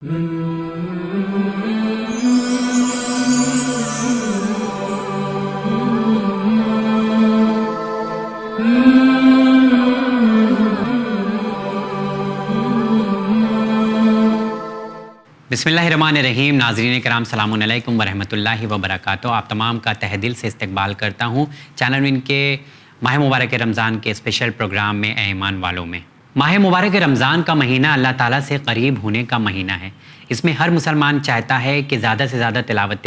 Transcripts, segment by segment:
بسم اللہ الرحمن الرحیم. ناظرین کرام السلام علیکم ورحمۃ اللہ وبرکاتہ. آپ تمام کا تہ دل سے استقبال کرتا ہوں چینل ون کے ماہ مبارک رمضان کے اسپیشل پروگرام میں اے ایمان والوں میں. ماہ مبارک رمضان کا مہینہ اللہ تعالیٰ سے قریب ہونے کا مہینہ ہے. اس میں ہر مسلمان چاہتا ہے کہ زیادہ سے زیادہ تلاوت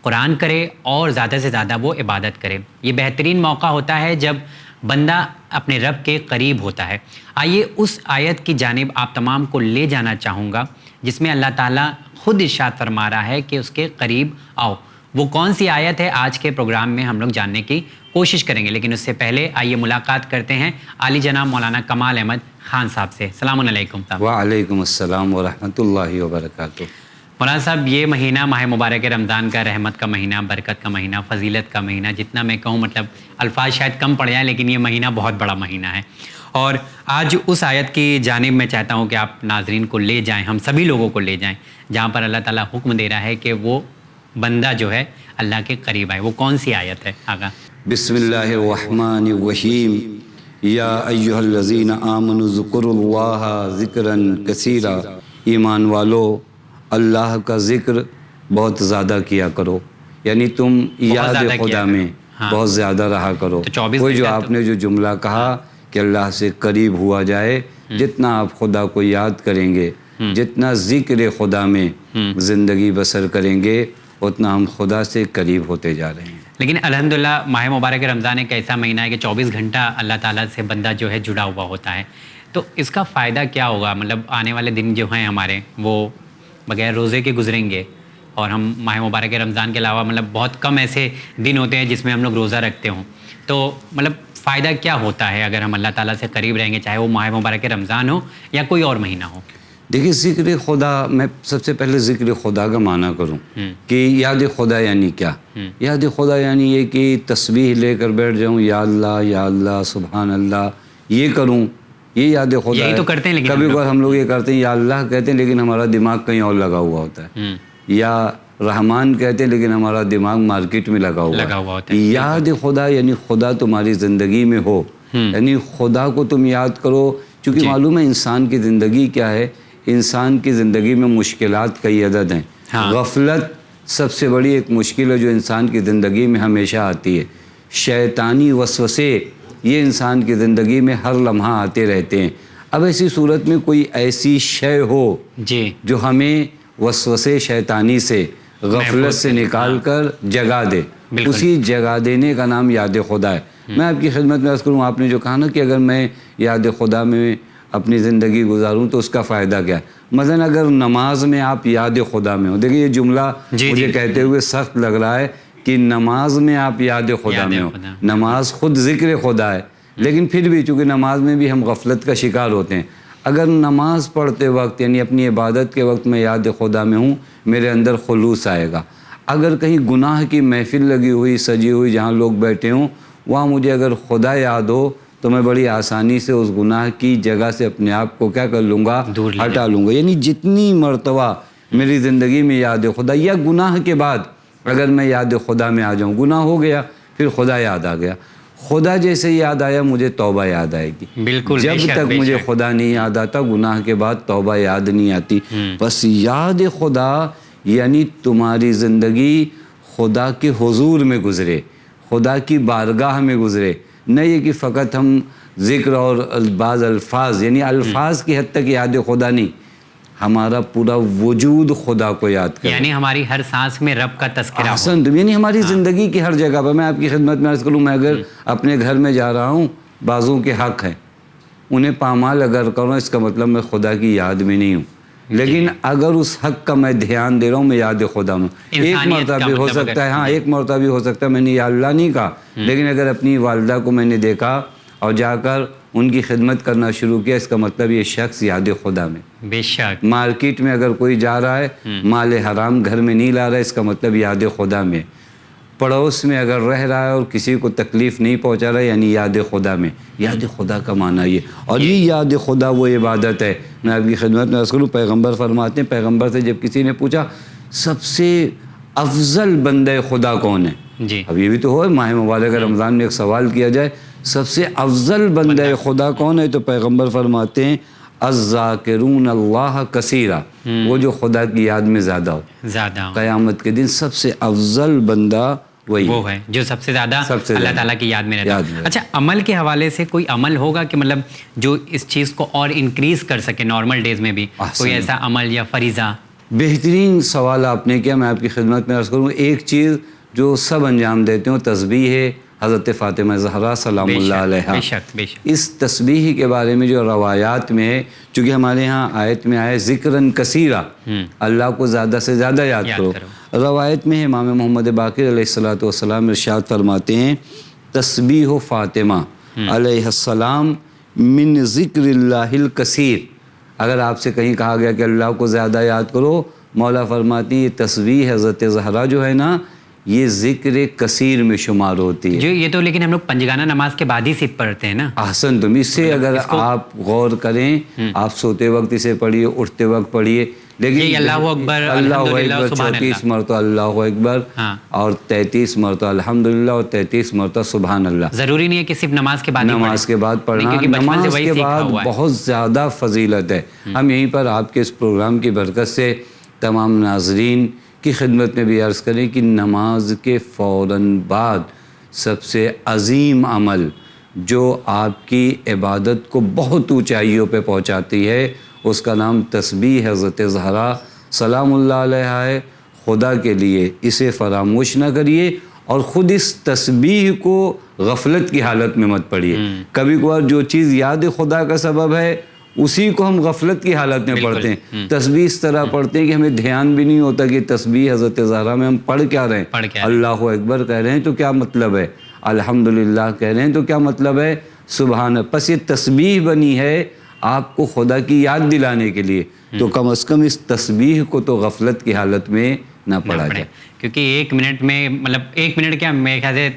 قرآن کرے اور زیادہ سے زیادہ وہ عبادت کرے. یہ بہترین موقع ہوتا ہے جب بندہ اپنے رب کے قریب ہوتا ہے. آئیے اس آیت کی جانب آپ تمام کو لے جانا چاہوں گا جس میں اللہ تعالیٰ خود ارشاد فرما رہا ہے کہ اس کے قریب آؤ. وہ کون سی آیت ہے آج کے پروگرام میں ہم لوگ جاننے کی کوشش کریں گے، لیکن اس سے پہلے آئیے ملاقات کرتے ہیں عالی جناب مولانا کمال احمد خان صاحب سے. السلام علیکم. وعلیکم السلام ورحمۃ اللہ وبرکاتہ. مولانا صاحب، یہ مہینہ ماہ مبارک رمضان کا رحمت کا مہینہ، برکت کا مہینہ، فضیلت کا مہینہ، جتنا میں کہوں مطلب الفاظ شاید کم پڑ جائیں، لیکن یہ مہینہ بہت بڑا مہینہ ہے. اور آج اس آیت کی جانب میں چاہتا ہوں کہ آپ ناظرین کو لے جائیں، ہم سبھی لوگوں کو لے جائیں، جہاں پر اللہ تعالیٰ حکم دے رہا ہے کہ وہ بندہ جو ہے اللہ کے قریب آئے. وہ کون سی آیت ہے آقا؟ بسم اللہ الرحمن الرحیم. یا ایہا الذین آمنوا اذکروا اللہ ذکرا کثیرا. ایمان والو، اللہ کا ذکر بہت زیادہ کیا کرو، یعنی تم یاد خدا میں بہت زیادہ رہا کرو. وہ جو آپ نے جو جملہ کہا کہ اللہ سے قریب ہوا جائے، جتنا آپ خدا کو یاد کریں گے، جتنا ذکر خدا میں زندگی بسر کریں گے، اتنا ہم خدا سے قریب ہوتے جا رہے ہیں. لیکن الحمدللہ ماہ مبارک رمضان ایک ایسا مہینہ ہے کہ 24 گھنٹہ اللہ تعالیٰ سے بندہ جو ہے جڑا ہوا ہوتا ہے. تو اس کا فائدہ کیا ہوگا؟ مطلب آنے والے دن جو ہیں ہمارے وہ بغیر روزے کے گزریں گے، اور ہم ماہ مبارک رمضان کے علاوہ مطلب بہت کم ایسے دن ہوتے ہیں جس میں ہم لوگ روزہ رکھتے ہوں. تو مطلب فائدہ کیا ہوتا ہے اگر ہم اللہ تعالیٰ سے قریب رہیں گے، چاہے وہ ماہ مبارک رمضان ہو یا کوئی اور مہینہ ہو؟ دیکھیے، ذکر خدا، میں سب سے پہلے ذکر خدا کا معنی کروں کہ یاد خدا یعنی کیا. یاد خدا یعنی یہ کہ تسبیح لے کر بیٹھ جاؤں، یا اللہ سبحان اللہ، یہ کروں، یہ یاد خدا ہے. تو کرتے ہیں، لیکن کبھی کبھار ہم لوگ یہ کرتے ہیں یا اللہ کہتے ہیں لیکن ہمارا دماغ کہیں اور لگا ہوا ہوتا ہے. یا رحمان کہتے ہیں لیکن ہمارا دماغ مارکیٹ میں لگا ہوا ہوتا ہے. یاد خدا یعنی خدا تمہاری زندگی میں ہو، یعنی خدا کو تم یاد کرو. چونکہ معلوم ہے انسان کی زندگی کیا ہے. انسان کی زندگی میں مشکلات کئی عدد ہیں. غفلت سب سے بڑی ایک مشکل ہے جو انسان کی زندگی میں ہمیشہ آتی ہے. شیطانی وسوسے یہ انسان کی زندگی میں ہر لمحہ آتے رہتے ہیں. اب ایسی صورت میں کوئی ایسی شے ہو جو ہمیں وسوسے شیطانی سے، غفلت سے نکال کر جگا دے، اسی جگا دینے کا نام یاد خدا ہے. میں آپ کی خدمت میں عرض کروں، آپ نے جو کہا نا کہ اگر میں یاد خدا میں اپنی زندگی گزاروں تو اس کا فائدہ کیا ہے. مثلا اگر نماز میں آپ یاد خدا میں ہو، دیکھیں یہ جملہ مجھے کہتے ہوئے سخت لگ رہا ہے کہ نماز میں آپ یاد خدا میں ہو. نماز خود ذکر خدا ہے، لیکن پھر بھی چونکہ نماز میں بھی ہم غفلت کا شکار ہوتے ہیں. اگر نماز پڑھتے وقت یعنی اپنی عبادت کے وقت میں یاد خدا میں ہوں، میرے اندر خلوص آئے گا. اگر کہیں گناہ کی محفل لگی ہوئی، سجی ہوئی، جہاں لوگ بیٹھے ہوں، وہاں مجھے اگر خدا یاد ہو تو میں بڑی آسانی سے اس گناہ کی جگہ سے اپنے آپ کو کیا کر لوں گا، ہٹا لوں گا. یعنی جتنی مرتبہ میری زندگی میں یاد خدا، یا گناہ کے بعد اگر میں یاد خدا میں آ جاؤں، گناہ ہو گیا پھر خدا یاد آ گیا، خدا جیسے یاد آیا مجھے توبہ یاد آئے گی. بالکل، جب تک مجھے خدا نہیں یاد آتا، گناہ کے بعد توبہ یاد نہیں آتی. بس یاد خدا یعنی تمہاری زندگی خدا کے حضور میں گزرے، خدا کی بارگاہ میں گزرے. نہ یہ کہ فقط ہم ذکر اور بعض الفاظ، یعنی الفاظ کی حد تک یاد خدا نہیں، ہمارا پورا وجود خدا کو یاد کرے، یعنی ہماری ہر سانس میں رب کا تذکرہ ہو. یعنی ہماری زندگی کی ہر جگہ پر. میں آپ کی خدمت میں عرض کروں، میں اگر اپنے گھر میں جا رہا ہوں، بعضوں کے حق ہیں، انہیں پامال اگر کروں، اس کا مطلب میں خدا کی یاد میں نہیں ہوں. لیکن اگر اس حق کا میں دھیان دے رہا ہوں، میں یاد خدا میں. ایک مرتبہ ہو سکتا ہے، ہاں ایک مرتبہ ہو سکتا ہے میں نے یا اللہ نہیں کہا، لیکن اگر اپنی والدہ کو میں نے دیکھا اور جا کر ان کی خدمت کرنا شروع کیا، اس کا مطلب یہ شخص یاد خدا میں. بے شک. مارکیٹ میں اگر کوئی جا رہا ہے، مال حرام گھر میں نہیں لا رہا ہے، اس کا مطلب یاد خدا میں. پڑوس میں اگر رہ رہا ہے اور کسی کو تکلیف نہیں پہنچا رہا ہے، یعنی یاد خدا میں. یاد خدا کا معنی یہ، اور یہ یاد خدا وہ عبادت ہے میں آپ کی خدمت میں عرض کروں، پیغمبر فرماتے ہیں، پیغمبر سے جب کسی نے پوچھا سب سے افضل بندہ خدا کون ہے، جی اب یہ بھی تو ہو ماہ مبارک رمضان میں ایک سوال کیا جائے سب سے افضل بندہ خدا کون ہے، تو پیغمبر فرماتے ہیں الذاکرون اللہ کثیرا، وہ جو خدا کی یاد میں زیادہ ہو. قیامت کے دن سب سے افضل بندہ وہی وہ ہے جو سب سے زیادہ اللہ تعالیٰ کی یاد میں رہتا ہے. اچھا، عمل کے حوالے سے کوئی عمل ہوگا کہ مطلب جو اس چیز کو اور انکریز کر سکے نارمل ڈیز میں بھی، کوئی ایسا عمل یا فریضہ؟ بہترین سوال آپ نے کیا، میں آپ کی خدمت میں عرض کروں. ایک چیز جو سب انجام دیتے ہوں تسبیح ہے حضرت فاطمہ زہرا سلام اللہ علیہا. اس تسبیح کے بارے میں جو روایات میں ہے، چونکہ ہمارے ہاں آیت میں آئے ذکرن کثیرہ، اللہ کو زیادہ سے زیادہ یاد کرو. روایت میں ہے امام محمد باقر علیہ السلام ارشاد فرماتے ہیں تسبیح فاطمہ علیہ السلام من ذکر اللہ الکثیر. اگر آپ سے کہیں کہا گیا کہ اللہ کو زیادہ یاد کرو، مولا فرماتی یہ تسبیح حضرت زہرا جو ہے نا یہ ذکر کثیر میں شمار ہوتی ہے. جو یہ تو لیکن ہم لوگ پنجگانہ نماز کے بعد ہی صرف پڑھتے ہیں نا. احسن، تم اس سے اگر آپ غور کریں، آپ سوتے وقت اسے پڑھیے، اٹھتے وقت پڑھیے، لیکن اللہ اکبر، اللہ اکبر 34 مرتبہ اللہ اکبر اور 33 مرتبہ الحمدللہ اور 33 مرتبہ سبحان اللہ. ضروری نہیں ہے کہ صرف نماز کے بعد نماز کے بعد پڑھنا، نماز کے بعد بہت زیادہ فضیلت ہے. ہم یہیں پر آپ کے اس پروگرام کی برکت سے تمام ناظرین کی خدمت میں بھی عرض کریں کہ نماز کے فوراً بعد سب سے عظیم عمل جو آپ کی عبادت کو بہت اونچائیوں پہ پہنچاتی ہے اس کا نام تسبیح حضرت زہرا سلام اللہ علیہا ہے. خدا کے لیے اسے فراموش نہ کریے اور خود اس تسبیح کو غفلت کی حالت میں مت پڑھیے. کبھی کبھار جو چیز یاد خدا کا سبب ہے اسی کو ہم غفلت کی حالت میں پڑھتے ہیں. تسبیح اس طرح پڑھتے ہیں کہ ہمیں دھیان بھی نہیں ہوتا کہ تسبیح حضرت زہرا میں ہم پڑھ کیا رہے ہیں. اللہ اکبر کہہ رہے ہیں تو کیا مطلب ہے، الحمدللہ کہہ رہے ہیں تو کیا مطلب ہے، سبحان. پس یہ تسبیح بنی ہے آپ کو خدا کی یاد دلانے کے لیے، تو کم از کم اس تسبیح کو تو غفلت کی حالت میں نہ پڑھا جائے. کیونکہ ایک منٹ میں مطلب ایک منٹ کیا میرے خیال سے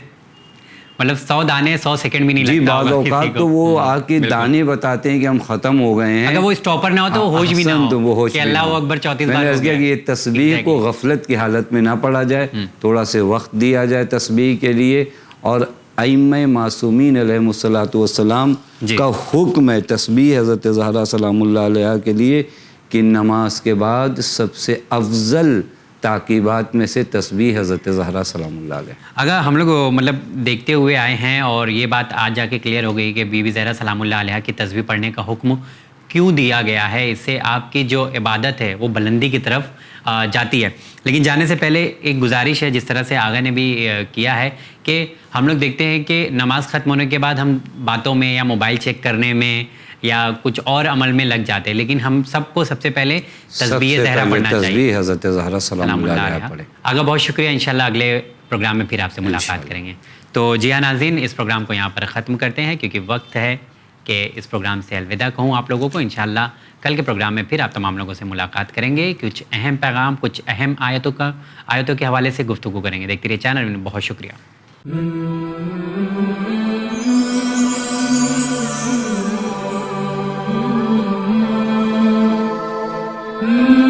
مطلب 100 دانے 100 سیکنڈ بھی نہیں لگتا. جی بعض اوقات تو وہ آ کے دانے بتاتے ہیں کہ ہم ختم ہو گئے ہیں، اگر وہ اسٹاپر نہ ہو تو ہوش بھی نہ ہو کہ اللہ اکبر 34 بار ہو گیا. کہ یہ تسبیح کو غفلت کی حالت میں نہ پڑھا جائے، تھوڑا سے وقت دیا جائے تسبیح کے لیے. اور ائمہ معصومین علیہ الصلوۃ والسلام کا حکم ہے تسبیح حضرت زہرا سلام اللہ علیہا کے لیے کہ نماز کے بعد سب سے افضل تعقیبات میں سے تسبیح حضرت زہرا سلام اللہ علیہ. اگر ہم لوگ مطلب دیکھتے ہوئے آئے ہیں اور یہ بات آج جا کے کلیئر ہو گئی کہ بی بی زہرا سلام اللہ علیہ کی تسبیح پڑھنے کا حکم کیوں دیا گیا ہے، اس سے آپ کی جو عبادت ہے وہ بلندی کی طرف جاتی ہے. لیکن جانے سے پہلے ایک گزارش ہے، جس طرح سے آغا نے بھی کیا ہے کہ ہم لوگ دیکھتے ہیں کہ نماز ختم ہونے کے بعد ہم باتوں میں یا موبائل چیک کرنے میں یا کچھ اور عمل میں لگ جاتے ہیں، لیکن ہم سب کو سب سے پہلے تسبیح زہرا پڑھنا چاہیے. تسبیح حضرت زہرا سلام اللہ علیہ پڑھیں. آگا بہت شکریہ، انشاءاللہ اگلے پروگرام میں پھر آپ سے ملاقات کریں گے. تو جی ہاں ناظرین، اس پروگرام کو یہاں پر ختم کرتے ہیں کیونکہ وقت ہے کہ اس پروگرام سے الوداع کہوں آپ لوگوں کو. انشاءاللہ کل کے پروگرام میں پھر آپ تمام لوگوں سے ملاقات کریں گے، کچھ اہم پیغام، کچھ اہم آیتوں کے حوالے سے گفتگو کریں گے. دیکھتے رہیے چینل میں. بہت شکریہ. Mm-hmm.